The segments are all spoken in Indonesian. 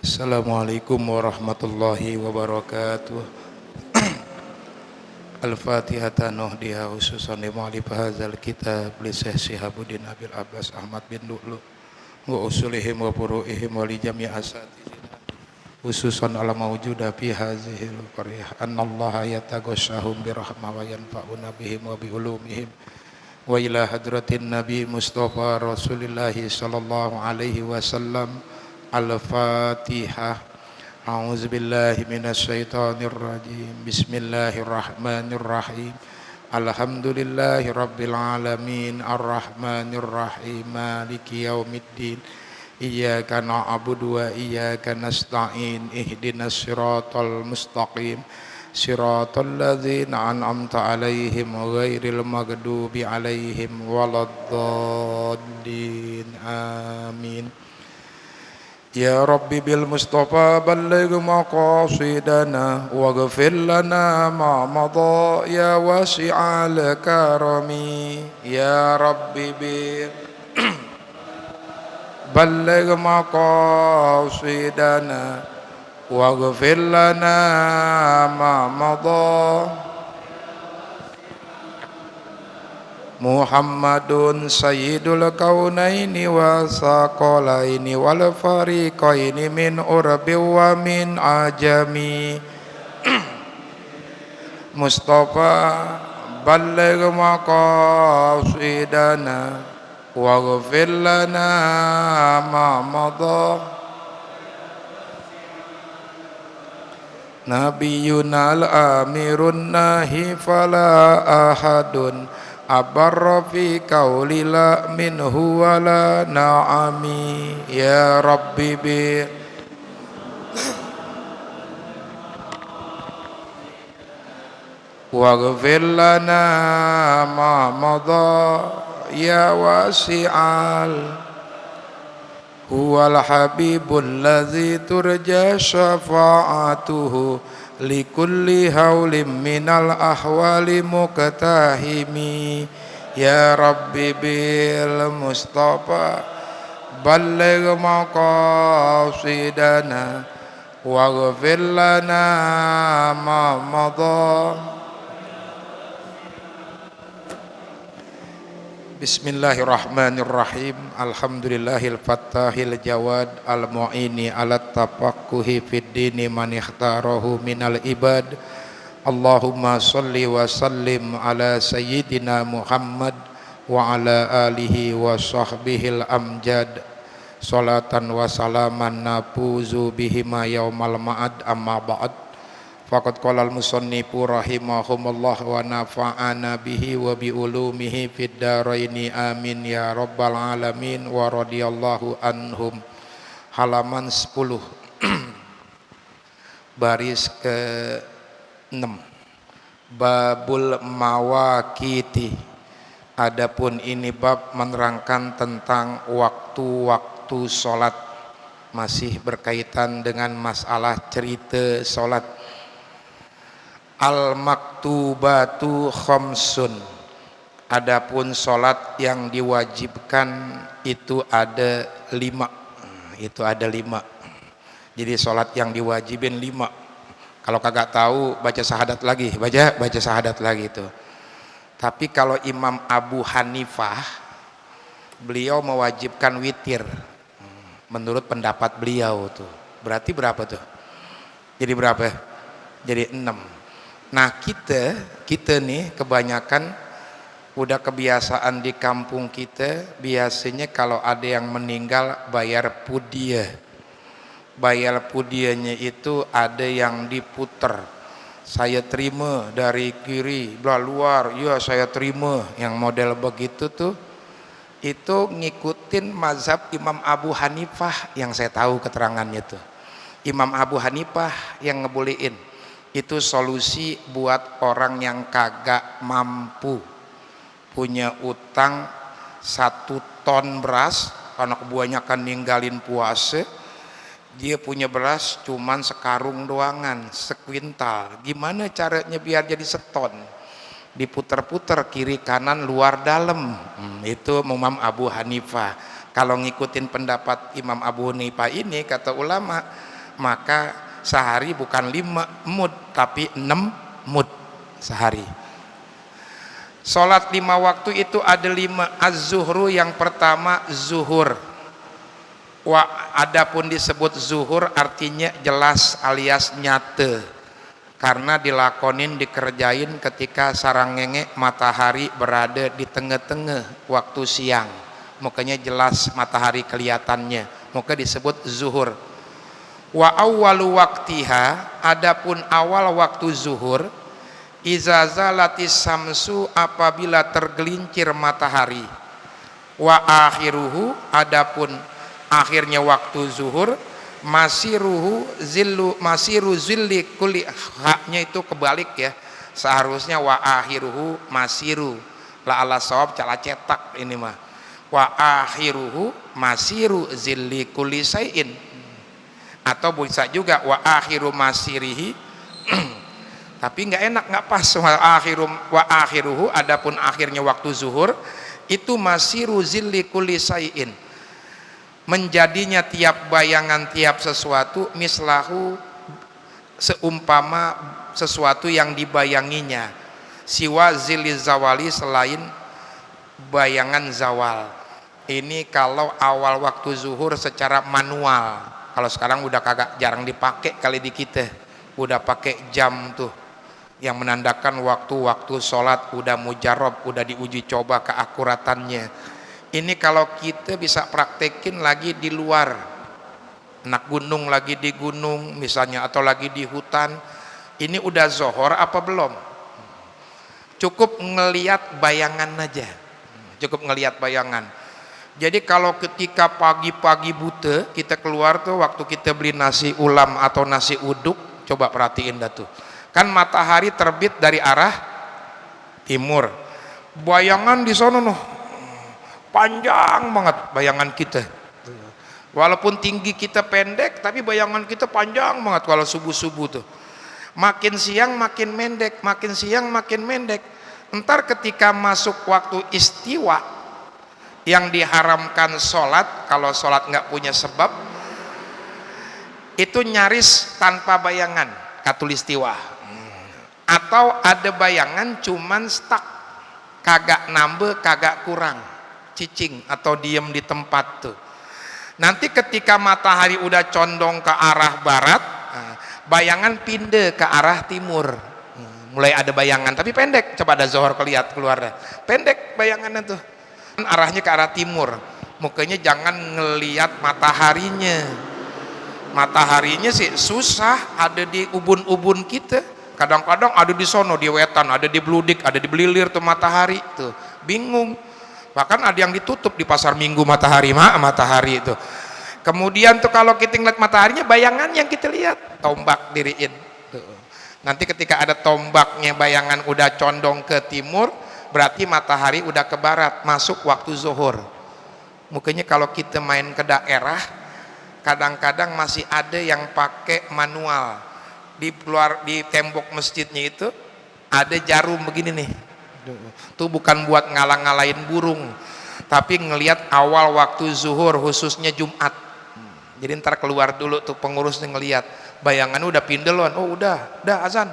Assalamualaikum warahmatullahi wabarakatuh. Al-Fatihah nuhdiha khususan li mu'allif hadzal kitab li Syekh Syihabuddin Abil Abbas Ahmad bin Lu'lu' wa usulihim wa furu'ihim wa li jami' asatidina khususan ala mawjuda fi hadzihil qaryah annallaha yataghashahum birahmah wa yanfa'una bihim wa bi ulumihim wa ila hadratin nabi Mustafa Rasulillahi sallallahu alaihi wasallam. Al-Fatihah. A'udzu billahi minasyaitonir rajim. Bismillahirrahmanirrahim. Alhamdulillahi rabbil alamin arrahmanir rahim maliki yaumiddin. Iyyaka na'budu wa iyyaka nasta'in ihdinas siratal mustaqim siratal ladzina an'amta 'alaihim ghairil maghdubi 'alaihim waladdallin amin. Ya Rabbi bil Mustafa balligh maqasidana waghfir lana ma madha ya wasi'al karami. Ya Rabbi bil balligh maqasidana waghfir lana ma madha. Muhammadun sayyidul kaunaini wa saqalaini wal fariqaini min urbi wa min ajami. Mustafa balligh maqasidana waghfir lana ma madha. Nabiyuna al-amirun nahi fala ahadun abarra fi qawli la minhu wala na'ami. Ya Rabbi bi waghfir lana ma madha ya wasi'al. Huwal habibul ladzi turja syafa'atuhu likulli haulim minal ahwali muqtahimi. Ya Rabbi bil Mustafa balligh maqasidana waghfir lana ma madha. Bismillahirrahmanirrahim. Alhamdulillahil fattahil jawad al mu'ini ala tafaqquhi fid dini man ikhtarahu minal ibad. Allahumma shalli wa sallim ala sayyidina Muhammad wa ala alihi wa sahbihil amjad. Salatan wa salaman nafuzu bihima yaumal ma'ad amma ba'd. Faqad qalal musannifu rahimahumullah wa nafa'ana bihi wa bi ulumihi fid dharaini amin ya rabbal alamin wa radhiyallahu anhum. Halaman 10 baris ke-6. Babul mawaqiti. Adapun ini bab menerangkan tentang waktu-waktu salat, masih berkaitan dengan masalah cerita salat. Al-maktubatu khamsun. Adapun salat yang diwajibkan itu ada 5. Itu ada 5. Jadi salat yang diwajibin 5. Kalau kagak tahu baca syahadat lagi, baca syahadat lagi itu. Tapi kalau Imam Abu Hanifah, beliau mewajibkan witir. Menurut pendapat beliau tuh. Berarti berapa tuh? Jadi berapa? Jadi 6. Nah kita nih kebanyakan udah kebiasaan di kampung kita, biasanya kalau ada yang meninggal bayar pudyah. Bayar pudyahnya itu ada yang diputer. Saya terima dari kiri belah luar, ya saya terima, yang model begitu tuh. Itu ngikutin mazhab Imam Abu Hanifah yang saya tahu keterangannya tuh. Imam Abu Hanifah yang ngebolehin. Itu solusi buat orang yang kagak mampu, punya utang 1 ton beras karena kebanyakan ninggalin puasa, dia punya beras cuman sekarung doangan, sekuintal. Gimana caranya biar jadi seton? Diputer-puter kiri kanan luar dalam. Itu Imam Abu Hanifah. Kalau ngikutin pendapat Imam Abu Hanifah ini, kata ulama, maka sehari bukan 5 mud tapi 6 mud sehari. Sholat 5 waktu itu ada 5. Az-zuhru yang pertama zuhur. Adapun disebut zuhur artinya jelas alias nyata, karena dilakonin dikerjain ketika sarangenge matahari berada di tengah-tengah waktu siang, makanya jelas matahari kelihatannya, maka disebut zuhur. Wa awwalu waktiha, adapun awal waktu zuhur, iza zalatis samsu, apabila tergelincir matahari. Wa akhiruhu, adapun akhirnya waktu zuhur, masiru zilli kulli, haknya itu kebalik ya, seharusnya wa akhiruhu masiru, la ala sawab cala cetak ini mah, wa akhiruhu masiru zilli kulli sayin, atau bisa juga wa akhiru masirihi tapi nggak enak, nggak pas. Wa akhiruhu, adapun akhirnya waktu zuhur itu masiru zilli kulli sayin, menjadinya tiap bayangan tiap sesuatu, mislahu seumpama sesuatu yang dibayanginya, siwa zili zawali, selain bayangan zawal. Ini kalau awal waktu zuhur secara manual. Kalau sekarang udah kagak, jarang dipakai kali di kita, udah pakai jam tuh yang menandakan waktu-waktu sholat, udah mujarab, udah diuji coba keakuratannya. Ini kalau kita bisa praktekin lagi di luar, anak gunung lagi di gunung misalnya, atau lagi di hutan, ini udah zohor apa belum? Cukup ngelihat bayangan aja, cukup ngelihat bayangan. Jadi kalau ketika pagi-pagi buta kita keluar tuh, waktu kita beli nasi ulam atau nasi uduk, coba perhatiin dah tuh, kan matahari terbit dari arah timur, bayangan di sono noh panjang banget bayangan kita, walaupun tinggi kita pendek tapi bayangan kita panjang banget. Kalau subuh-subuh tuh makin siang makin mendek, makin siang makin mendek. Entar ketika masuk waktu istiwa yang diharamkan sholat, kalau sholat nggak punya sebab, itu nyaris tanpa bayangan katulistiwa, atau ada bayangan cuman stuck, kagak nambah kagak kurang, cicing atau diem di tempat tuh. Nanti ketika matahari udah condong ke arah barat, bayangan pindah ke arah timur, mulai ada bayangan tapi pendek. Coba ada zohor kelihat keluar dah, pendek bayangannya tuh, arahnya ke arah timur. Mukanya jangan ngelihat mataharinya, mataharinya sih susah ada di ubun-ubun kita, kadang-kadang ada di sono di wetan, ada di Bludik, ada di Belilir tuh matahari tuh, bingung. Bahkan ada yang ditutup di pasar Minggu matahari itu. Kemudian tuh kalau kita ngeliat mataharinya, bayangan yang kita lihat tombak diriin tuh. Nanti ketika ada tombaknya, bayangan udah condong ke timur, berarti matahari udah ke barat, masuk waktu zuhur. Mungkinnya kalau kita main ke daerah, kadang-kadang masih ada yang pakai manual. Di tembok masjidnya itu ada jarum begini nih, itu bukan buat ngalang-ngalain burung, tapi ngelihat awal waktu zuhur, khususnya Jumat. Jadi ntar keluar dulu tuh pengurusnya ngelihat bayangan udah pindelon, oh udah azan,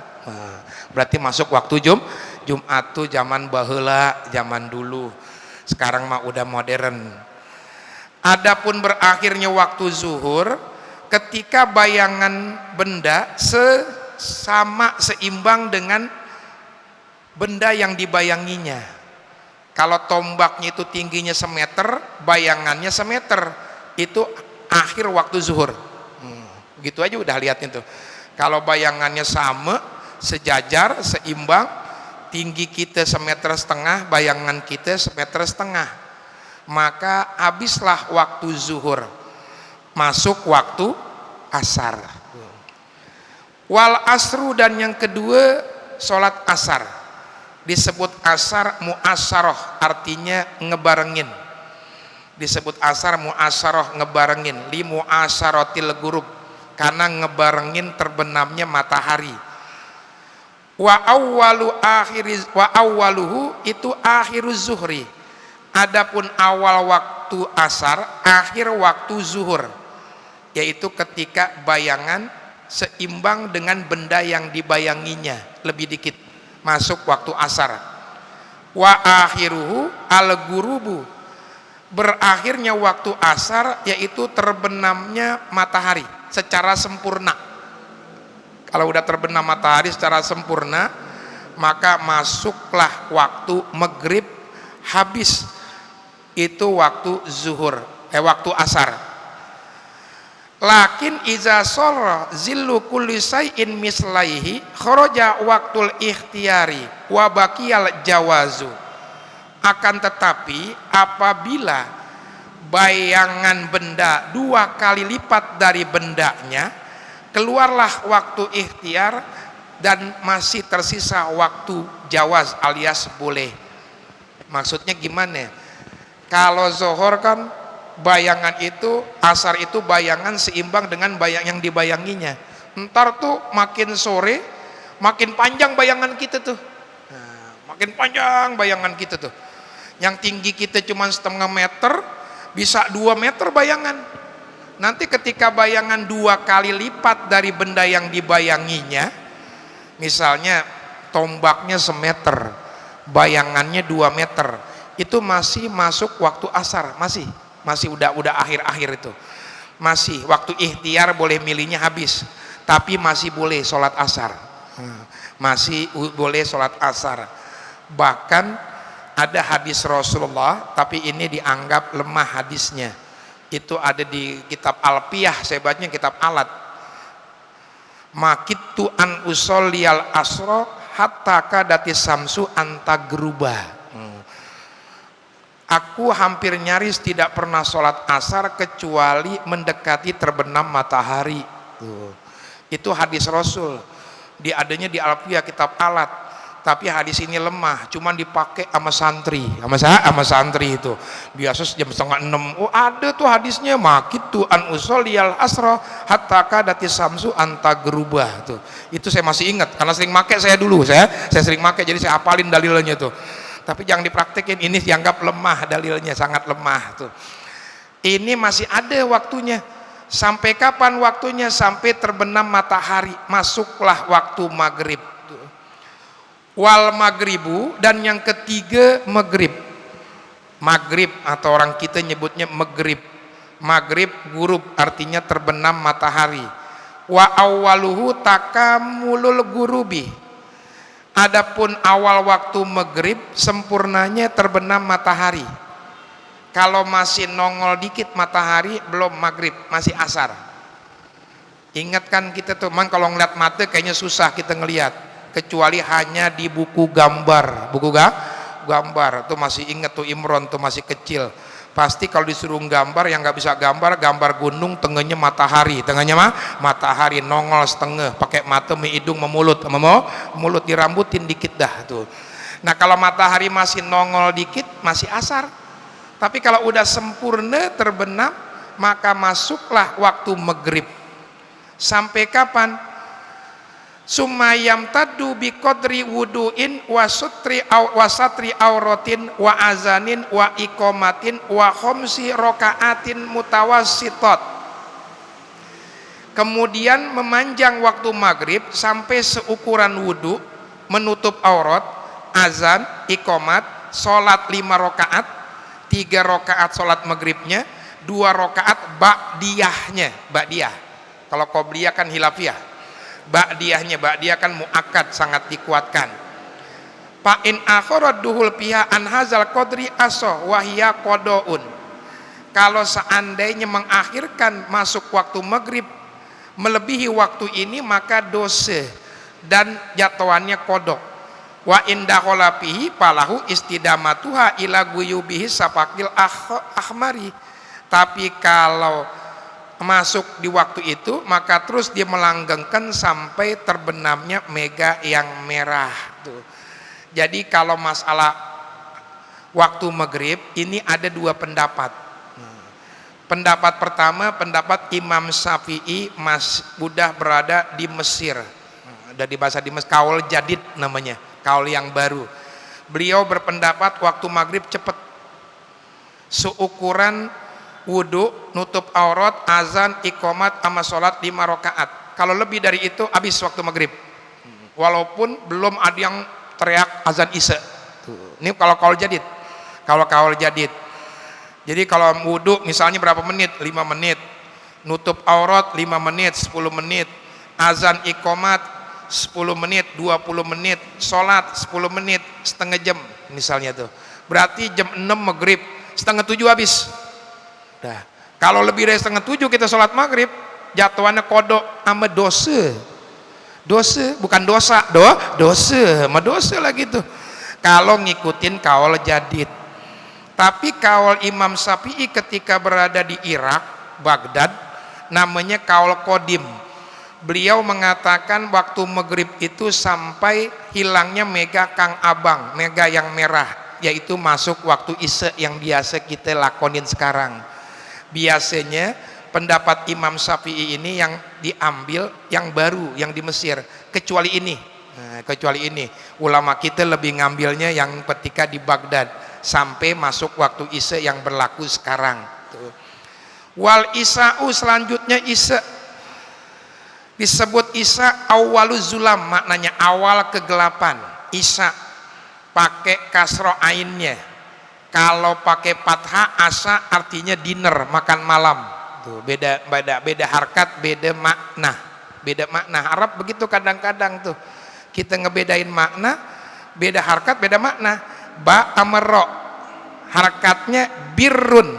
berarti masuk waktu Jumat tuh. Zaman baheula, zaman dulu, sekarang mah udah modern. Adapun berakhirnya waktu zuhur, ketika bayangan benda seimbang dengan benda yang dibayanginya. Kalau tombaknya itu tingginya semeter, bayangannya semeter, itu akhir waktu zuhur. Gitu aja udah lihatnya tuh. Kalau bayangannya sama, sejajar, seimbang, tinggi kita semeter setengah, bayangan kita semeter setengah, maka habislah waktu zuhur, masuk waktu asar. Wal asru, dan yang kedua sholat asar. Disebut asar mu'assaroh, artinya ngebarengin. Disebut asar mu'assaroh, ngebarengin, li mu'assarotil ghurub, karena ngebarengin terbenamnya matahari. Wa awwaluhu itu akhiruz zuhri. Adapun awal waktu asar, akhir waktu zuhur. yaitu ketika bayangan seimbang dengan benda yang dibayanginya lebih dikit, masuk waktu asar. Wa akhiruhu al-ghurubu, berakhirnya waktu asar yaitu terbenamnya matahari secara sempurna. Kalau udah terbenam matahari secara sempurna, maka masuklah waktu maghrib, habis itu waktu zuhur, waktu asar. Lakin iza sora zillu kulli say'in mislaihi kharaja waktul ikhtiyari wa baqiyal jawazu. Akan tetapi apabila bayangan benda 2 kali lipat dari bendanya, keluarlah waktu ikhtiar dan masih tersisa waktu jawaz alias boleh. Maksudnya gimana? Kalau zuhur kan bayangan itu, asar itu bayangan seimbang dengan bayang yang dibayanginya. Ntar tuh makin sore makin panjang bayangan kita tuh. Nah, makin panjang bayangan kita tuh. Yang tinggi kita cuma 1,5 meter, bisa 2 meter bayangan. Nanti ketika bayangan 2 kali lipat dari benda yang dibayanginya, misalnya tombaknya semeter, bayangannya 2 meter, itu masih masuk waktu asar, masih udah akhir-akhir itu, masih waktu ikhtiar, boleh milihnya habis, tapi masih boleh sholat asar, masih boleh sholat asar. Bahkan ada hadis Rasulullah, tapi ini dianggap lemah hadisnya, itu ada di kitab Alpiyah, saya bacanya kitab alat. Makitu an usalliyal asro hatta kadati samsu antagruba. Aku hampir nyaris tidak pernah sholat asar kecuali mendekati terbenam matahari. Itu hadis Rasul. Adanya di Alpiyah kitab alat. Tapi hadis ini lemah, cuman dipakai sama santri, sama santri itu. Biasa jam 5:30. Oh, ada tuh hadisnya, makitu an usalliyal asra hatta kadati samsu antagruba tuh. Itu saya masih ingat karena sering pakai saya dulu. Saya sering pakai, jadi saya hafalin dalilnya tuh. Tapi jangan dipraktekin, ini dianggap lemah dalilnya, sangat lemah tuh. Ini masih ada waktunya. Sampai kapan waktunya? Sampai terbenam matahari, masuklah waktu maghrib. Wal maghribu, dan yang ketiga maghrib. Maghrib atau orang kita nyebutnya maghrib. Maghrib gurub, artinya terbenam matahari. Wa awwaluhu takamulul gurubi. Adapun awal waktu maghrib sempurnanya terbenam matahari. Kalau masih nongol dikit matahari, belum maghrib, masih asar. Ingatkan kita tuh, man kalau ngeliat mata kayaknya susah kita ngelihat, kecuali hanya di buku gambar, gambar tuh masih inget tuh, Imron tuh masih kecil. Pasti kalau disuruh gambar, yang nggak bisa gambar gunung, tengahnya matahari, matahari nongol setengah, pakai mata, hidung, memulut, mulut dirambutin dikit dah tuh. Nah kalau matahari masih nongol dikit, masih asar. Tapi kalau udah sempurna terbenam, maka masuklah waktu maghrib. Sampai kapan? Sumayam tadu bi qadri wudu'in wa satri auratin wa azanin wa iqamatin wa khomsi rokaatin mutawassitot. Kemudian memanjang waktu maghrib sampai seukuran wudu, menutup aurat, azan, iqamat, sholat 5 rokaat, 3 rokaat sholat maghribnya, 2 rokaat ba'diyahnya, ba'diyah. Kalau qobliyah kan hilafiyah. Ba'diyah kan muakkad, sangat dikuatkan. Fa in akharat duhul piha an hazal qadri aso wahia qodoun. Kalau seandainya mengakhirkan masuk waktu maghrib melebihi waktu ini, maka dosa dan jatuhannya kodok. Wa indahola pihi palahu istidamatuha ila guyubihi sapakil ahmari. Tapi kalau masuk di waktu itu, maka terus dia melanggengkan sampai terbenamnya mega yang merah tuh. Jadi kalau masalah waktu maghrib ini ada 2 pendapat. Pendapat pertama, pendapat Imam Syafi'i, udah berada di Mesir, ada di bahasa di Mesir, kaul jadid namanya, kaul yang baru. Beliau berpendapat waktu maghrib cepat, seukuran wudu, nutup aurat, azan, iqomat, sama sholat 5 rakaat. Kalau lebih dari itu habis waktu maghrib, walaupun belum ada yang teriak azan isya. Ini kalau kaul jadid. Kalau kaul jadid, jadi kalau wudu misalnya berapa menit? 5 menit. Nutup aurat 5 menit, 10 menit. Azan iqomat 10 menit, 20 menit. Sholat 10 menit, setengah jam misalnya tuh. Berarti jam 6 maghrib, setengah 7 habis. Nah, kalau lebih dari setengah 7 kita sholat maghrib, jatuhannya kodok sama dosa. Dosa bukan dosa, dosa sama dosa lagi tuh. Kalau ngikutin kaul jadid. Tapi kaul Imam Syafi'i ketika berada di Irak, Baghdad, namanya kaul Qadim. Beliau mengatakan waktu maghrib itu sampai hilangnya mega kang abang, mega yang merah, yaitu masuk waktu isya yang biasa kita lakonin sekarang. Biasanya pendapat Imam Syafi'i ini yang diambil yang baru, yang di Mesir, kecuali ini. Nah, kecuali ini ulama kita lebih ngambilnya yang ketika di Baghdad sampai masuk waktu isya yang berlaku sekarang. Wal isya'u, selanjutnya isya disebut isya awwaluz zulam, maknanya awal kegelapan. Isya pakai kasro ainnya. Kalau pakai fathah asa artinya dinner, makan malam. Tuh, beda harkat, beda makna. Beda makna. Arab begitu kadang-kadang tuh. Kita ngebedain makna, beda harkat, beda makna. Ba amro, harkatnya birrun,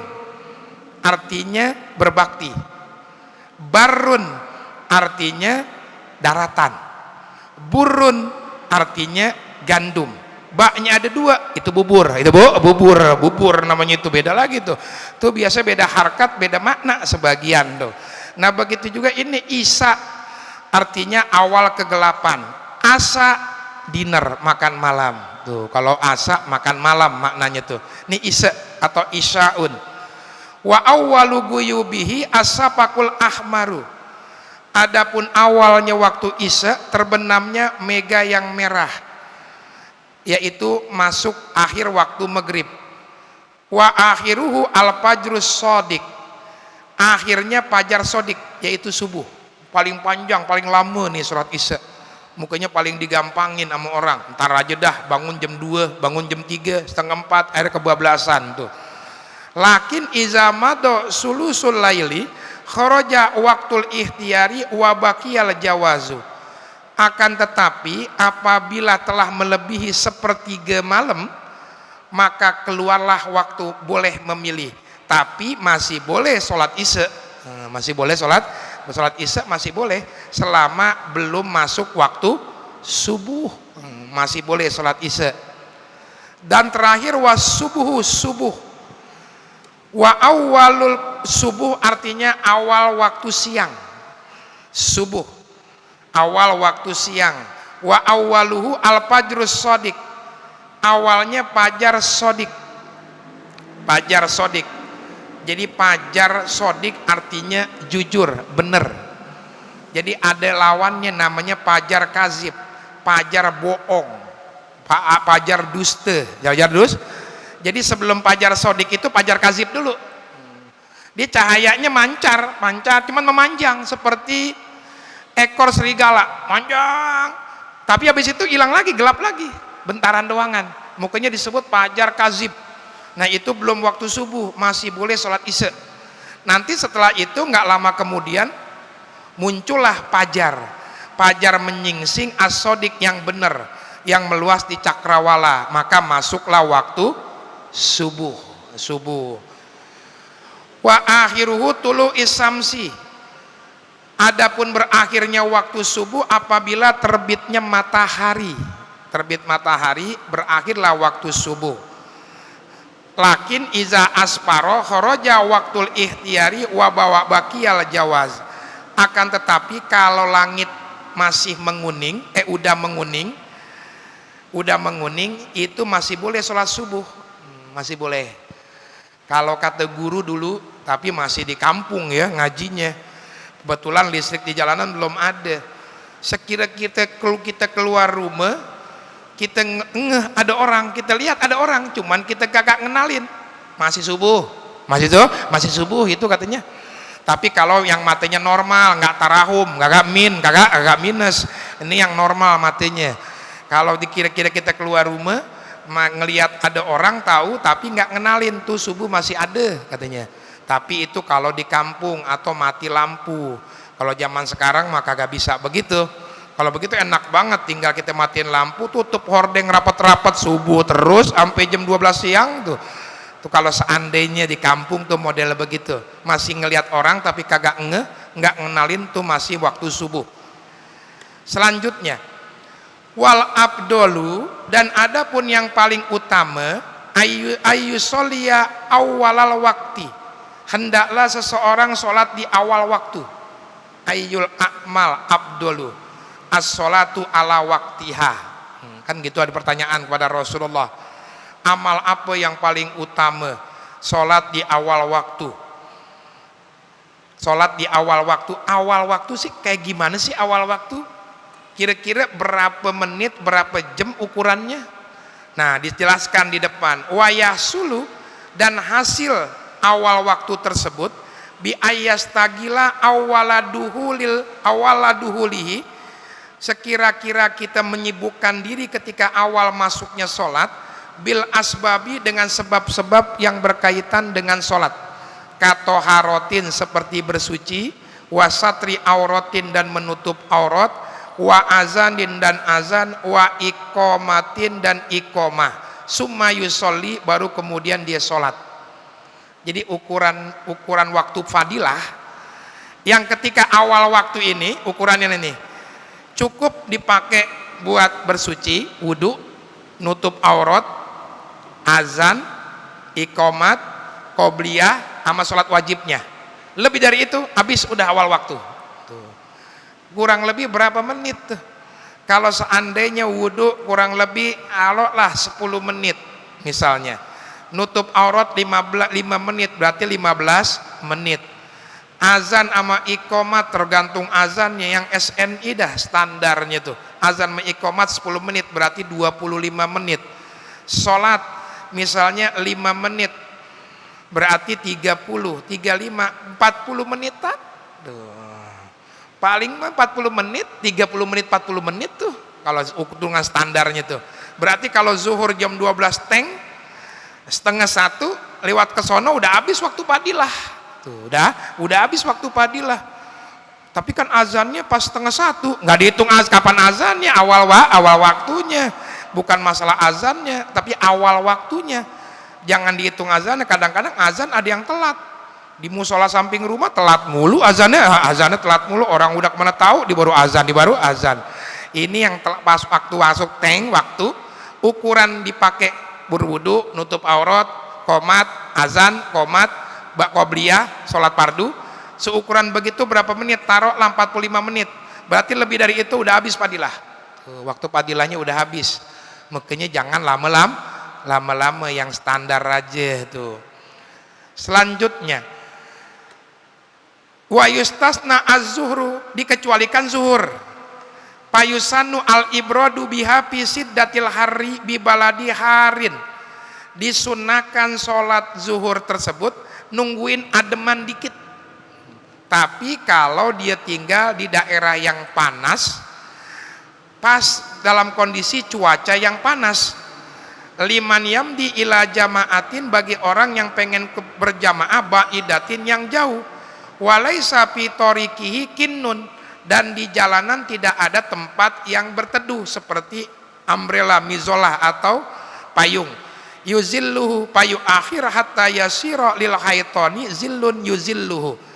artinya berbakti. Barun artinya daratan. Burun artinya gandum. Baknya ada 2, itu bubur. Itu bubur namanya, itu beda lagi tuh. Tuh biasa beda harkat, beda makna sebagian tuh. Nah begitu juga ini isya, artinya awal kegelapan. Asa dinner, makan malam. Tuh, kalau asa makan malam maknanya tuh. Ini isya atau isyaun. Wa awwalu guyubihi asapakul ahmaru. Adapun awalnya waktu isya terbenamnya mega yang merah, yaitu masuk akhir waktu maghrib. Wa akhiruhu al-fajrus shodiq. Akhirnya fajar shodiq, yaitu subuh. Paling panjang, paling lama nih sholat isya. Mukanya paling digampangin sama orang, ntar aja dah, bangun jam 2, bangun jam 3, setengah 4, akhirnya kebablasan tuh. Lakin izamado sulusul laili kharaja waktul ikhtiyari wa baqiyal jawazu. Akan tetapi apabila telah melebihi 1/3 malam, maka keluarlah waktu boleh memilih. Tapi masih boleh sholat isya. Masih boleh sholat isya, masih boleh selama belum masuk waktu subuh. Masih boleh sholat isya. Dan terakhir subuh. Wa awalul subuh artinya awal waktu siang. Subuh awal waktu siang. Wa awaluhu al-fajrus shodiq. Awalnya fajar shodiq. Fajar shodiq. Jadi fajar shodiq artinya jujur, benar. Jadi ada lawannya namanya fajar kazib, fajar bohong, fajar dusta. Jadi sebelum fajar shodiq itu fajar kazib dulu. Dia cahayanya mancar, cuman memanjang seperti ekor serigala, panjang. Tapi habis itu hilang lagi, gelap lagi, bentaran doangan. Mukanya disebut fajar kazib. Nah itu belum waktu subuh, masih boleh sholat isya. Nanti setelah itu nggak lama kemudian muncullah fajar. Fajar menyingsing as-shodiq yang benar, yang meluas di cakrawala. Maka masuklah waktu subuh. Wa akhiruhu tulu isamsi. Adapun berakhirnya waktu subuh apabila terbitnya matahari. Terbit matahari berakhirlah waktu subuh. Lakin iza asparo kharaja waktul ikhtiyari wa bawa baqiyal jawaz. Akan tetapi kalau langit masih menguning, udah menguning itu masih boleh sholat subuh. Masih boleh. Kalau kata guru dulu, tapi masih di kampung ya ngajinya. Kebetulan listrik di jalanan belum ada. Sekira kita keluar rumah, kita ngeh ada orang, kita lihat ada orang, cuman kita kagak ngenalin, masih subuh. masih subuh itu katanya. Tapi kalau yang matanya normal, nggak tarahum, nggak minus, ini yang normal matanya. Kalau dikira-kira kita keluar rumah ngelihat ada orang tahu tapi nggak ngenalin tuh subuh masih ada katanya. Tapi itu kalau di kampung atau mati lampu. Kalau zaman sekarang mah kagak bisa begitu. Kalau begitu enak banget, tinggal kita matiin lampu, tutup hordeng rapat-rapat subuh terus sampai jam 12 siang tuh. Tuh kalau seandainya di kampung tuh model begitu, masih ngelihat orang tapi kagak nggak ngenalin tuh masih waktu subuh. Selanjutnya, wal abdolu, dan adapun yang paling utama, ayu solia awalal wakti, hendaklah seseorang sholat di awal waktu. Ayyul a'mal abdolu as-sholatu ala waktiha. Kan gitu ada pertanyaan kepada Rasulullah, amal apa yang paling utama? Sholat di awal waktu. Sholat di awal waktu. Awal waktu sih kayak gimana sih awal waktu? Kira-kira berapa menit, berapa jam ukurannya? Nah, dijelaskan di depan. Wayasulu, dan hasil awal waktu tersebut bi ayastagila awaladuhulihi, sekira-kira kita menyibukkan diri ketika awal masuknya sholat, bil asbabi, dengan sebab-sebab yang berkaitan dengan sholat, katoharotin seperti bersuci, wasatri auratin dan menutup aurat, wa azanin dan azan, wa ikomatin dan ikomah, summa yusolli, baru kemudian dia sholat. Jadi ukuran waktu fadilah yang ketika awal waktu ini, ukurannya ini cukup dipakai buat bersuci, wudhu, nutup aurat, azan, iqomat, qobliyah, sama sholat wajibnya. Lebih dari itu habis, udah awal waktu tuh. Kurang lebih berapa menit tuh? Kalau seandainya wudhu kurang lebih aloklah 10 menit misalnya, nutup aurat 5 menit, berarti 15 menit. Azan sama iqomat tergantung azannya, yang SNI dah standarnya tuh, azan sama iqomat 10 menit berarti 25 menit. Sholat misalnya 5 menit berarti 30, 35, 40 menitan. Paling 40 menit, 30 menit, 40 menit tuh kalau hitungan standarnya tuh. Berarti kalau zuhur jam 12 setengah 1 lewat ke sono udah habis waktu fadilah tuh, udah habis waktu fadilah. Tapi kan azannya pas setengah 1, nggak dihitung kapan azannya, awal waktunya, bukan masalah azannya tapi awal waktunya. Jangan dihitung azannya. Kadang-kadang azan ada yang telat di musola samping rumah, telat mulu azannya telat mulu, orang udah kemana tahu di baru azan. Ini yang pas waktu masuk waktu, ukuran dipakai berwudu, nutup aurat, qomat, azan, qomat, qobliyah, sholat fardu, seukuran begitu berapa menit? Taruhlah 45 menit, berarti lebih dari itu udah habis fadilah. Waktu fadilahnya udah habis. Makanya jangan lama-lama, yang standar aja tuh. Selanjutnya, wa yustasna az-zuhru, dikecualikan zuhur. Payusanu al-ibradu biha fi siddatil hari bi baladi harin, disunahkan sholat zuhur tersebut nungguin ademan dikit. Tapi kalau dia tinggal di daerah yang panas, pas dalam kondisi cuaca yang panas, liman yamdi ila jamaatin, bagi orang yang pengen berjamaah baidatin yang jauh, walaisa fi tariqihi kinnun, dan di jalanan tidak ada tempat yang berteduh seperti umbrella, mizolah atau payung. Yuzilluhu, payu akhir hatta yasira lil haitani zillun yuzilluhu.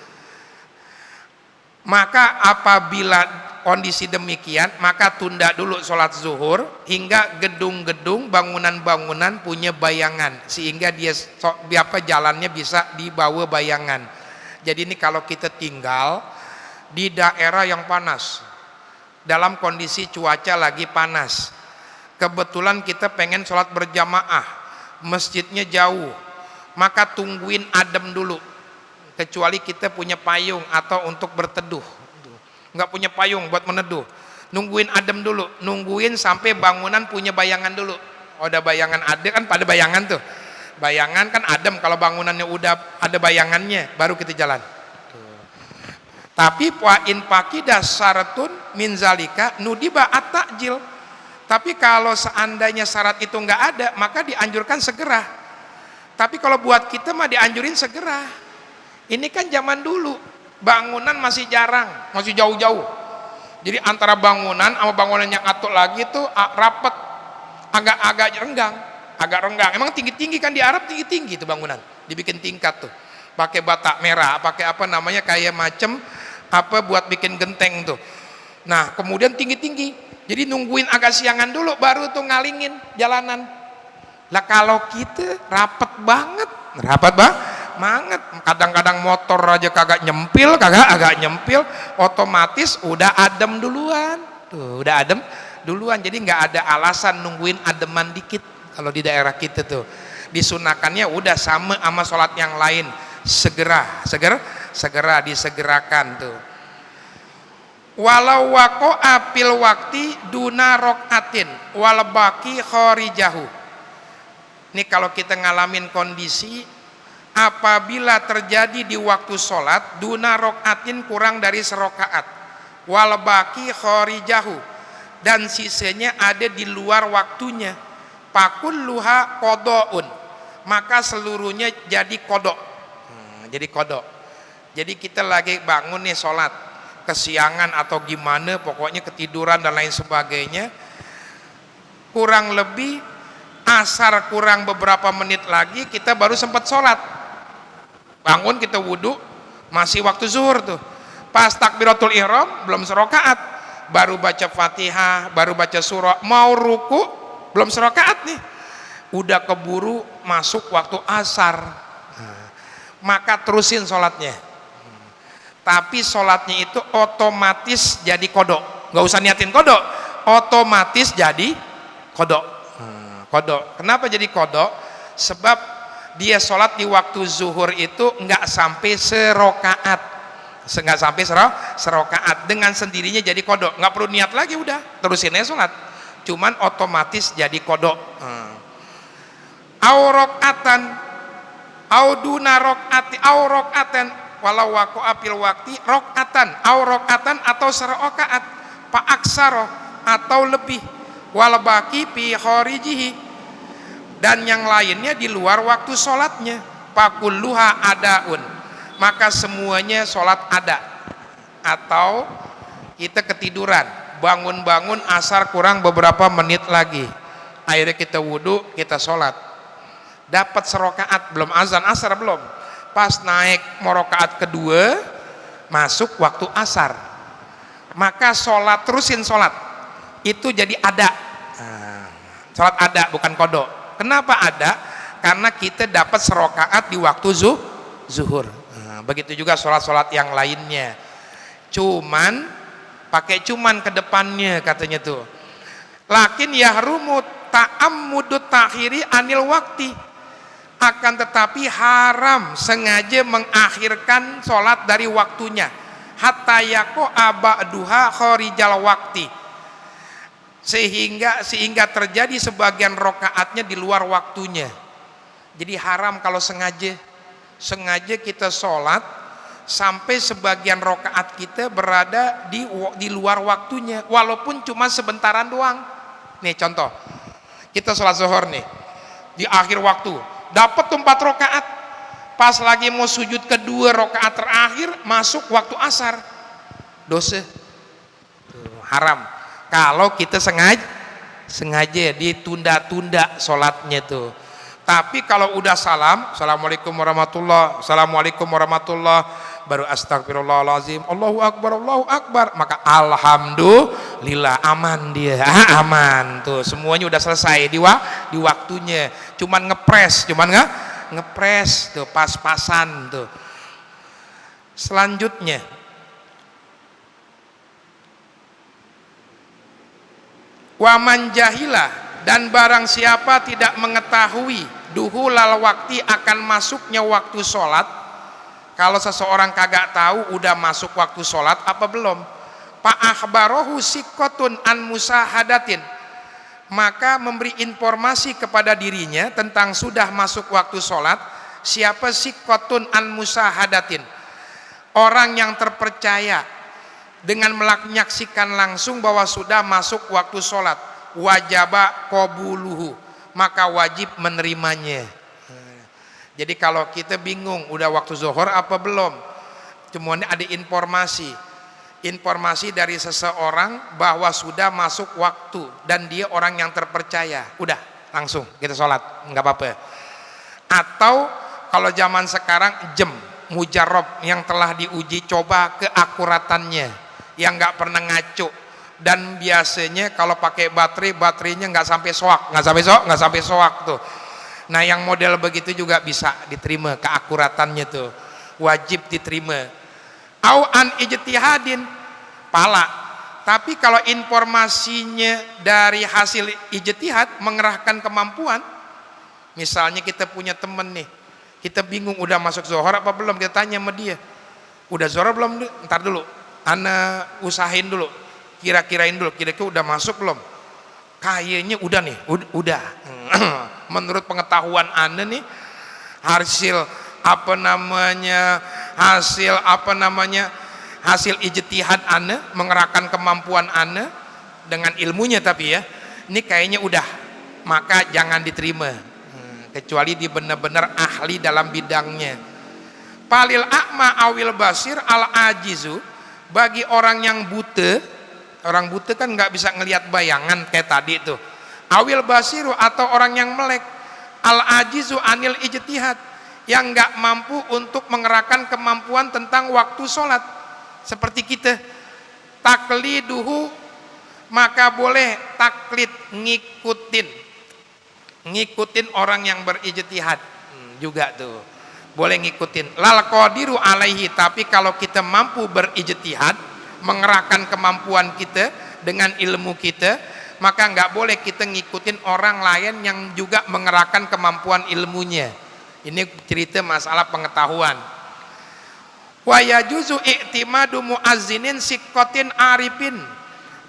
Maka apabila kondisi demikian, maka tunda dulu sholat zuhur hingga gedung-gedung, bangunan-bangunan punya bayangan, sehingga dia jalannya bisa dibawa bayangan. Jadi ini kalau kita tinggal di daerah yang panas, dalam kondisi cuaca lagi panas, kebetulan kita pengen sholat berjamaah, masjidnya jauh, maka tungguin adem dulu. Kecuali kita punya payung atau untuk berteduh, nggak punya payung buat meneduh, nungguin adem dulu, nungguin sampai bangunan punya bayangan dulu. Oh, ada bayangan, ada kan pada bayangan tuh, Bayangan kan adem, kalau bangunannya udah ada bayangannya baru kita jalan. Tapi in pakida syaratun min zalika nudiba at-ta'jil. Tapi kalau seandainya syarat itu nggak ada, maka dianjurkan segera. Tapi kalau buat kita mah dianjurin segera. Ini kan zaman dulu, bangunan masih jarang, masih jauh-jauh. Jadi antara bangunan sama bangunan yang atuk lagi itu rapet, agak renggang. Emang tinggi-tinggi kan di Arab, tinggi-tinggi itu bangunan, dibikin tingkat tuh. Pakai bata merah, pakai apa namanya kayak macem apa buat bikin genteng tuh. Nah kemudian tinggi-tinggi, jadi nungguin agak siangan dulu baru tuh ngalingin jalanan. Lah kalau kita rapet banget, kadang-kadang motor aja kagak nyempil, otomatis udah adem duluan. Tuh udah adem duluan, jadi nggak ada alasan nungguin ademan dikit. Kalau di daerah kita tuh disunahkannya udah sama sholat yang lain, segera disegerakan tuh. Walau waqa'a fil waqti duna rok'atin wal baqi kharijahu. Ini kalau kita ngalamin kondisi apabila terjadi di waktu sholat duna rok'atin kurang dari serokaat wal baqi kharijahu, dan sisanya ada di luar waktunya, fakulluha qada'un, maka seluruhnya jadi kodok. Jadi kita lagi bangun nih sholat kesiangan atau gimana, pokoknya ketiduran dan lain sebagainya, kurang lebih asar kurang beberapa menit lagi kita baru sempat sholat. Bangun kita wudhu, masih waktu zuhur tuh, pas takbiratul ihram belum serokaat, baru baca fatihah, baru baca surah, mau ruku belum serokaat nih, udah keburu masuk waktu asar. Maka terusin sholatnya, tapi sholatnya itu otomatis jadi kodok, nggak usah niatin kodok, otomatis jadi kodok. Kenapa jadi kodok? Sebab dia sholat di waktu zuhur itu nggak sampai serokaat, dengan sendirinya jadi kodok, nggak perlu niat lagi, udah terusin aja sholat, cuman otomatis jadi kodok. Aurokatan auduna rokati aurokatan walau waqa'a fil waqti rokatan atau serokaat pa aksaro atau lebih wal baqi fi kharijihi, dan yang lainnya di luar waktu sholatnya, fakulluha adaun, maka semuanya sholat ada. Atau kita ketiduran, bangun asar kurang beberapa menit lagi, akhirnya kita wudhu, kita sholat, dapat serokaat, belum azan asar belum, pas naik mau rokaat kedua masuk waktu asar, maka sholat, terusin sholat itu jadi ada. Sholat ada bukan kodok. Kenapa ada? Karena kita dapat serokaat di waktu zuhur. Begitu juga sholat-sholat yang lainnya, cuman pakai ke depannya katanya tuh. Lakin yahrumu ta'ammudut takhiri anil wakti, akan tetapi haram sengaja mengakhirkan sholat dari waktunya, hatta yaqo abaduha kharijal wakti, sehingga terjadi sebagian rokaatnya di luar waktunya. Jadi haram kalau sengaja kita sholat sampai sebagian rokaat kita berada di luar waktunya, walaupun cuma sebentaran doang. Nih contoh, kita sholat zuhur nih di akhir waktu, dapat 4 rokaat, pas lagi mau sujud kedua rokaat terakhir masuk waktu asar, dosa. Haram kalau kita sengaja ditunda-tunda sholatnya tuh. Tapi kalau udah assalamualaikum warahmatullah, baru astagfirullahaladzim, Allahu akbar, maka alhamdulillah aman dia, aman tuh, semuanya udah selesai di waktunya, cuman ngepres tuh, pas-pasan tuh. Selanjutnya, waman jahilah, dan barang siapa tidak mengetahui duhulal waktu, akan masuknya waktu sholat. Kalau seseorang kagak tahu udah masuk waktu sholat apa belum, fa akhbarohu sikotun an musahadatin, maka memberi informasi kepada dirinya tentang sudah masuk waktu sholat. Siapa sikotun an musahadatin, orang yang terpercaya dengan menyaksikan langsung bahwa sudah masuk waktu sholat, wajaba qabuluhu, maka wajib menerimanya. Jadi kalau kita bingung udah waktu zuhur apa belum, cuma ada informasi dari seseorang bahwa sudah masuk waktu dan dia orang yang terpercaya, udah langsung kita sholat, nggak apa-apa. Atau kalau zaman sekarang jam mujarab yang telah diuji coba keakuratannya, yang nggak pernah ngaco, dan biasanya kalau pakai baterainya nggak sampai soak tuh. Nah yang model begitu juga bisa diterima, keakuratannya tuh wajib diterima. Au an ijtihadin, pala. Tapi kalau informasinya dari hasil ijtihad, mengerahkan kemampuan, misalnya kita punya temen nih, kita bingung udah masuk zuhur apa belum, kita tanya sama dia, udah zuhur belum? Ntar dulu, ana usahain dulu, kira-kirain dulu, kira-kira udah masuk belum? Kayaknya udah nih, udah. Menurut pengetahuan anda nih, hasil ijtihad anda, mengerahkan kemampuan anda dengan ilmunya, tapi ya ini kayaknya udah, maka jangan diterima kecuali di benar-benar ahli dalam bidangnya. Palil a'ma awil basir al ajizu, bagi orang yang buta, orang buta kan nggak bisa ngelihat bayangan kayak tadi tuh, awil basiru, atau orang yang melek, al ajizu anil ijtihad, yang nggak mampu untuk mengerahkan kemampuan tentang waktu sholat, seperti kita, takliduhu, maka boleh taklid, ngikutin orang yang berijtihad juga tuh, boleh ngikutin. Lal qadiru alaihi, tapi kalau kita mampu berijtihad, mengerahkan kemampuan kita dengan ilmu kita, maka nggak boleh kita ngikutin orang lain yang juga mengerahkan kemampuan ilmunya. Ini cerita masalah pengetahuan. Wa yajuzu i'timadu muazzinin sikotin arifin,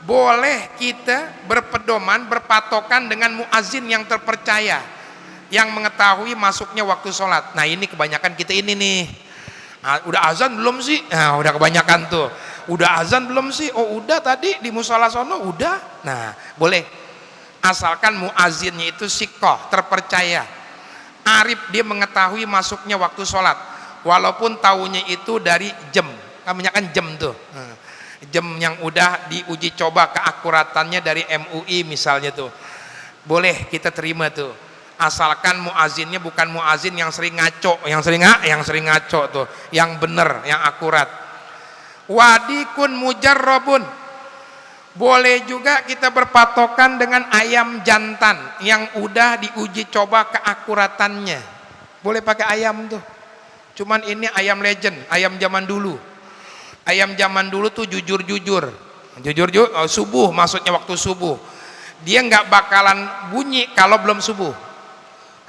boleh kita berpedoman, berpatokan dengan muazzin yang terpercaya, yang mengetahui masuknya waktu sholat. Nah ini kebanyakan kita ini nih, udah azan belum sih? Nah udah kebanyakan tuh, udah azan belum sih? Oh udah tadi di musola sono udah. Nah boleh, asalkan muazzinnya itu sikoh, terpercaya, arif, dia mengetahui masuknya waktu sholat, walaupun tahunya itu dari jam, kebanyakan jam tuh, jam yang udah diuji coba keakuratannya dari MUI misalnya tuh, boleh kita terima tuh, asalkan muazzinnya bukan muazzin yang sering ngaco, yang sering ngaco tuh, yang bener, yang akurat. Wadikun mujarrabun, boleh juga kita berpatokan dengan ayam jantan yang udah diuji coba keakuratannya, boleh pakai ayam tuh, cuman ini ayam legend, ayam zaman dulu. Ayam zaman dulu tuh jujur, subuh, maksudnya waktu subuh dia nggak bakalan bunyi kalau belum subuh.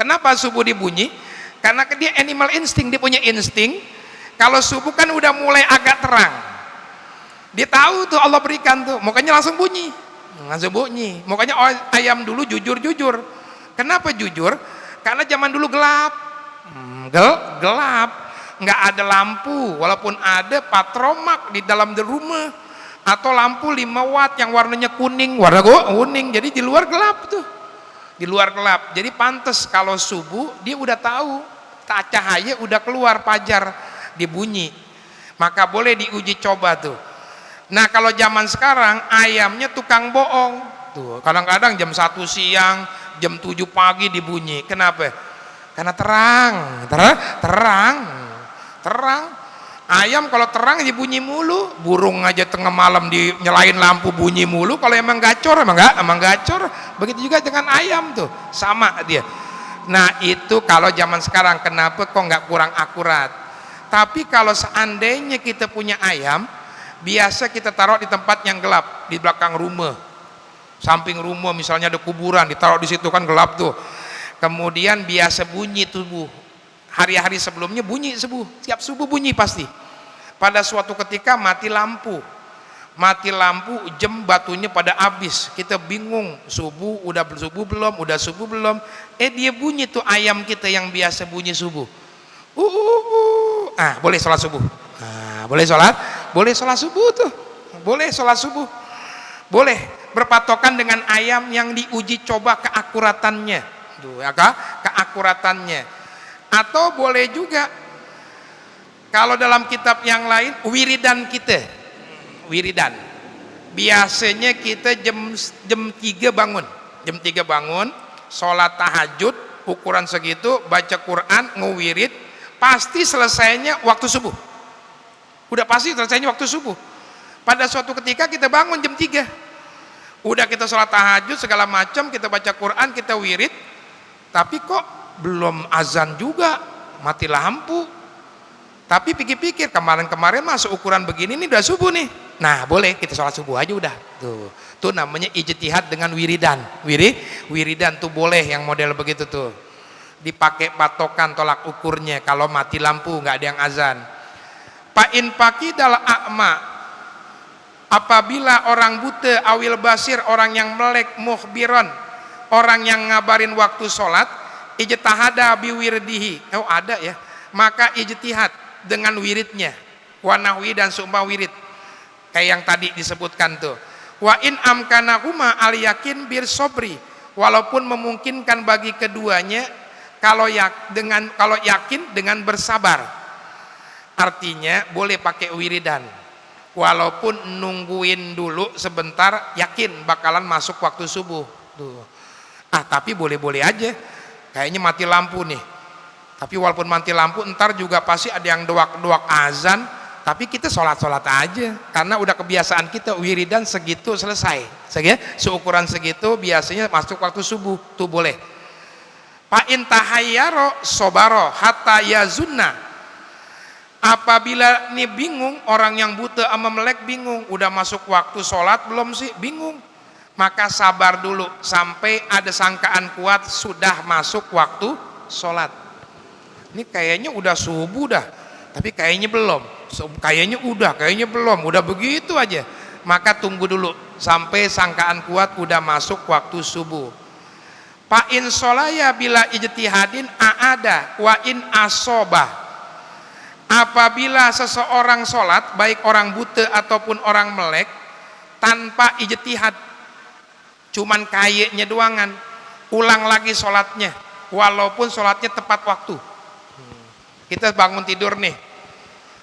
Kenapa subuh dibunyi? Karena dia animal insting, dia punya insting. Kalau subuh kan udah mulai agak terang, dia tahu tuh Allah berikan tuh, makanya langsung bunyi. Makanya ayam dulu jujur. Kenapa jujur? Karena zaman dulu gelap, nggak ada lampu, walaupun ada patromak di dalam rumah, atau lampu 5 watt yang warnanya kuning, jadi di luar gelap tuh, jadi pantas kalau subuh dia udah tahu, cahaya udah keluar, fajar dibunyi, maka boleh diuji coba tuh. Nah kalau zaman sekarang ayamnya tukang bohong tuh, kadang-kadang jam 1 siang, jam 7 pagi dibunyi. Kenapa? Karena terang. Ayam kalau terang dibunyi mulu, burung aja tengah malam dinyalain lampu bunyi mulu. Kalau emang gacor, emang gacor. Begitu juga dengan ayam tuh, sama dia. Nah itu kalau zaman sekarang, kenapa kok nggak kurang akurat? Tapi kalau seandainya kita punya ayam, biasa kita taruh di tempat yang gelap, di belakang rumah, samping rumah misalnya ada kuburan, ditaruh di situ kan gelap tuh. Kemudian biasa bunyi tubuh. Hari-hari sebelumnya bunyi subuh, tiap subuh bunyi pasti. Pada suatu ketika mati lampu, mati lampu, jam batunya pada habis, kita bingung, subuh subuh belum, dia bunyi tuh ayam kita yang biasa bunyi subuh, boleh sholat subuh, boleh sholat subuh tuh, boleh sholat subuh, boleh berpatokan dengan ayam yang diuji coba keakuratannya tuh, ya, keakuratannya. Atau boleh juga kalau dalam kitab yang lain wiridan kita, wiridan biasanya kita jam 3 bangun, sholat tahajud ukuran segitu, baca Quran, ngewirid, pasti selesainya waktu subuh, udah pasti selesainya waktu subuh. Pada suatu ketika kita bangun jam 3, udah kita sholat tahajud segala macam, kita baca Quran, kita wirid, tapi kok belum azan juga, mati lampu. Tapi pikir-pikir kemarin-kemarin masuk ukuran begini nih udah subuh nih. Nah, boleh kita sholat subuh aja udah. Tuh namanya ijtihad dengan wiridan. Wiridan tuh boleh yang model begitu tuh. Dipakai patokan tolak ukurnya kalau mati lampu nggak ada yang azan. Fa'in faqidal a'ma, apabila orang buta, awil basir, orang yang melek, mukhbiron, orang yang ngabarin waktu sholat, ijtihada biwirdihi. Oh ada ya. Maka ijtihad dengan wiridnya, wanahwi dan seumpama wirid kayak yang tadi disebutkan tuh. Wa in amkanahuma al yakin bir sobri, walaupun memungkinkan bagi keduanya kalau yakin dengan bersabar. Artinya boleh pakai wiridan walaupun nungguin dulu sebentar, yakin bakalan masuk waktu subuh tuh. Tapi boleh-boleh aja, kayaknya mati lampu nih, tapi walaupun mati lampu ntar juga pasti ada yang doak azan, tapi kita sholat aja karena udah kebiasaan kita wiridan segitu selesai, seukuran segitu biasanya masuk waktu subuh tuh boleh. Fa in tahayyaro sobaro hatta yazunna, apabila nih bingung, orang yang buta sama melek bingung, udah masuk waktu sholat belum sih, bingung, maka sabar dulu sampai ada sangkaan kuat sudah masuk waktu sholat. Ini kayaknya udah subuh dah, tapi kayaknya belum, kayaknya belum, udah begitu aja, maka tunggu dulu sampai sangkaan kuat udah masuk waktu subuh. Fa in sholaya bila ijtihadin aada wa in asobah, apabila seseorang sholat, baik orang buta ataupun orang melek, tanpa ijtihad, cuman kayaknya doangan, ulang lagi sholatnya walaupun sholatnya tepat waktu. Kita bangun tidur nih,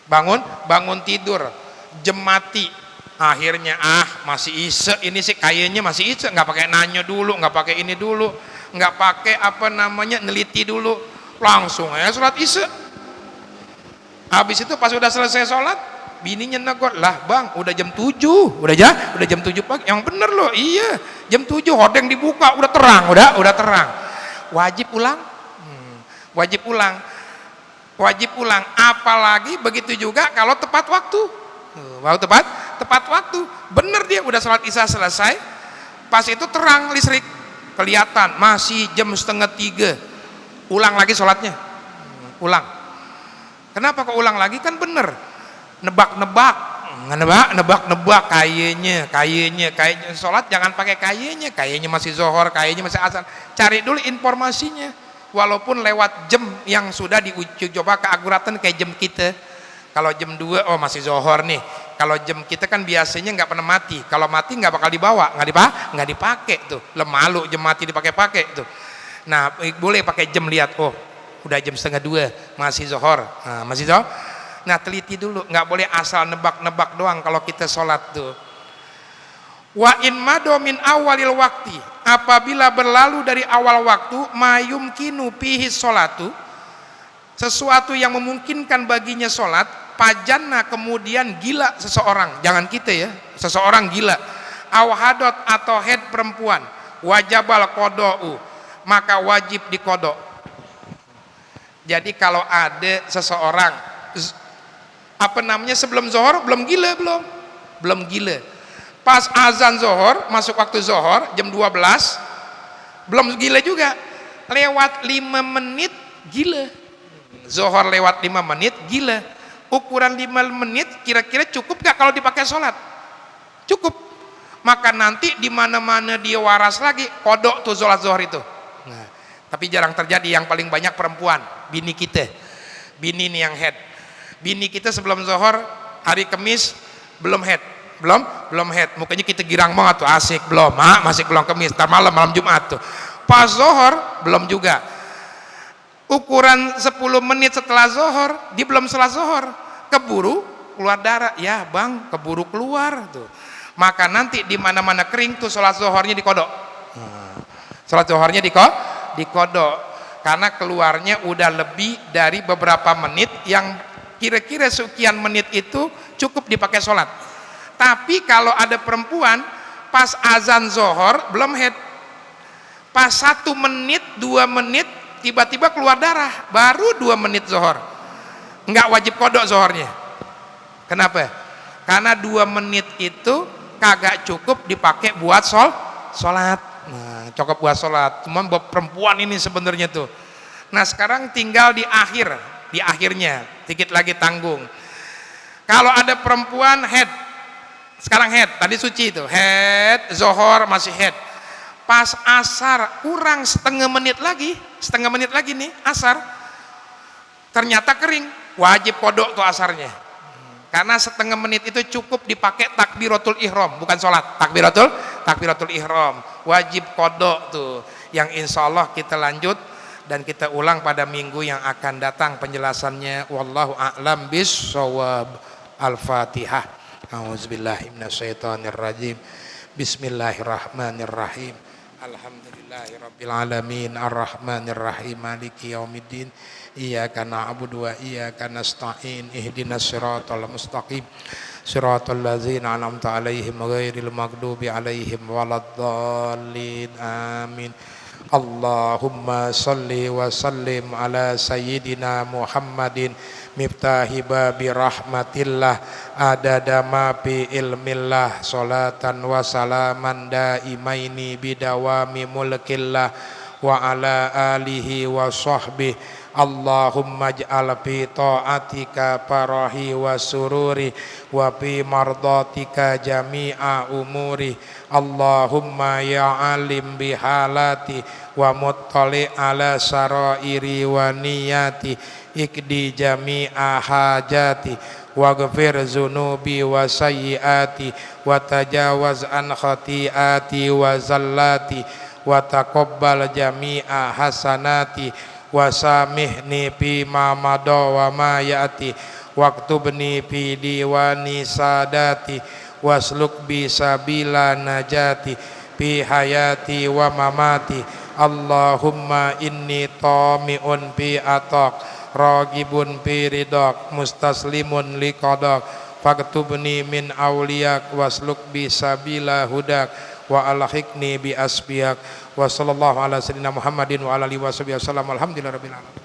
bangun tidur, jam mati, akhirnya masih isya, ini sih kayaknya masih isya, nggak pakai nanya dulu, nggak pakai ini dulu, nggak pakai neliti dulu, langsung aja sholat isya. Habis itu pas udah selesai sholat, bininya negor, lah bang udah jam 7, udah jam 7 pagi, yang bener loh, iya jam 7 hordeng dibuka, udah terang, udah terang, wajib ulang, wajib ulang, apalagi begitu juga kalau tepat waktu. Tepat waktu, bener dia udah sholat isya selesai, pas itu terang listrik, kelihatan masih jam 2:30, ulang lagi sholatnya, ulang. Kenapa kok ulang lagi? Kan bener, nebak-nebak, kayaknya sholat jangan pakai kayaknya masih zohor, kayaknya masih asar, cari dulu informasinya. Walaupun lewat jam yang sudah diuji coba keakuratan kayak jam kita, kalau jam 2 masih zohor nih, kalau jam kita kan biasanya nggak pernah mati, kalau mati nggak bakal dibawa, nggak dipakai tuh, malu jam mati dipakai tuh. Nah boleh pakai jam, lihat udah jam 1:30 masih zohor, masih zohor. Nah teliti dulu, nggak boleh asal nebak-nebak doang kalau kita sholat tuh. Wa in mado min awalil wakti, apabila berlalu dari awal waktu, mayumkinu pihi sholatu, sesuatu yang memungkinkan baginya sholat, pajanna kemudian gila seseorang, jangan kita ya, seseorang gila, awhadot atau head perempuan, wajabal kodou, maka wajib dikodok. Jadi kalau ada seseorang sebelum zohor belum gila, pas azan zohor, masuk waktu zohor jam 12 belum gila juga, lewat 5 menit gila, zohor lewat 5 menit gila. Ukuran 5 menit kira-kira cukup gak kalau dipakai sholat? cukup. Maka nanti di mana-mana dia waras lagi, kodok tuh sholat zuhur itu. Nah, tapi jarang terjadi, yang paling banyak perempuan, bini kita. Bini nih yang head. Bini kita sebelum zuhur hari Kamis belum head. Belum head. Mukanya kita girang banget tuh, asik belum, masih belum Kamis, ntar malam Jumat tuh. Pas zuhur belum juga. Ukuran 10 menit setelah zuhur, dia belum sholat zuhur, keburu keluar darah. Ya bang, keburu keluar tuh. Maka nanti di mana-mana kering tuh sholat zuhurnya dikodok. Sholat zuhurnya dikodok karena keluarnya udah lebih dari beberapa menit, yang kira-kira sekian menit itu cukup dipakai sholat. Tapi kalau ada perempuan pas azan zuhur belum head, pas 1 menit 2 menit tiba-tiba keluar darah, baru 2 menit zuhur, nggak wajib kodok zuhurnya. Kenapa? Karena 2 menit itu kagak cukup dipakai buat sholat. Nah, cukup buat sholat, cuma buat perempuan ini sebenarnya tuh. Nah sekarang tinggal di akhirnya dikit lagi tanggung. Kalau ada perempuan head, sekarang head, tadi suci itu head, zuhur masih head, pas asar kurang setengah menit lagi nih asar, ternyata kering, wajib kodok tuh asarnya. Karena setengah menit itu cukup dipakai takbiratul ihram, bukan sholat. Takbiratul ihram wajib kodok tuh, yang insya Allah kita lanjut dan kita ulang pada minggu yang akan datang penjelasannya. Wallahu a'lam bissawab. Al-Fatihah. A'udzubillahi minasyaitonirrajim. Bismillahirrahmanirrahim. Alhamdulillahirabbil alamin, arrahmanirrahim, maliki yaumiddin. Iyyaka na'budu wa iyyaka nasta'in. Ihdinas siratal mustaqim. Siratal ladzina an'amta 'alaihim ghairil maghdubi 'alaihim waladdallin. Amin. Allahumma shalli wa sallim ala sayyidina Muhammadin miftahi babi rahmatillah adada ma fi ilmillah salatan wa salaman daimaini bidawami mulkillah wa ala alihi wa sahbihi. Allahumma ij'al fi ta'atika farahi wa sururi wa fi mardatika jami'a umuri. Allahumma ya alim bihalati wa muttali ala sarairi wa niyati ikdi jami'a hajati waghfir zunubi wa sayyiati wa tajawaz an khati'ati wa zallati wa taqabbal jami'a hasanati wa samihni fi ma madha wa ma ya'ti waktubni fi diwani sadati wasluk bi sabila najati fi hayati wa mamati. Allahumma inni tami'un fi atak ragibun fi ridak mustaslimun liqadak faktubni min awliyak wasluk bi sabila hudak wa alhiqni bi asbiyak wa sallallahu ala sayyidina Muhammadin wa ala alihi wa sahbihi wasallam. Alhamdulillahirabbil alamin.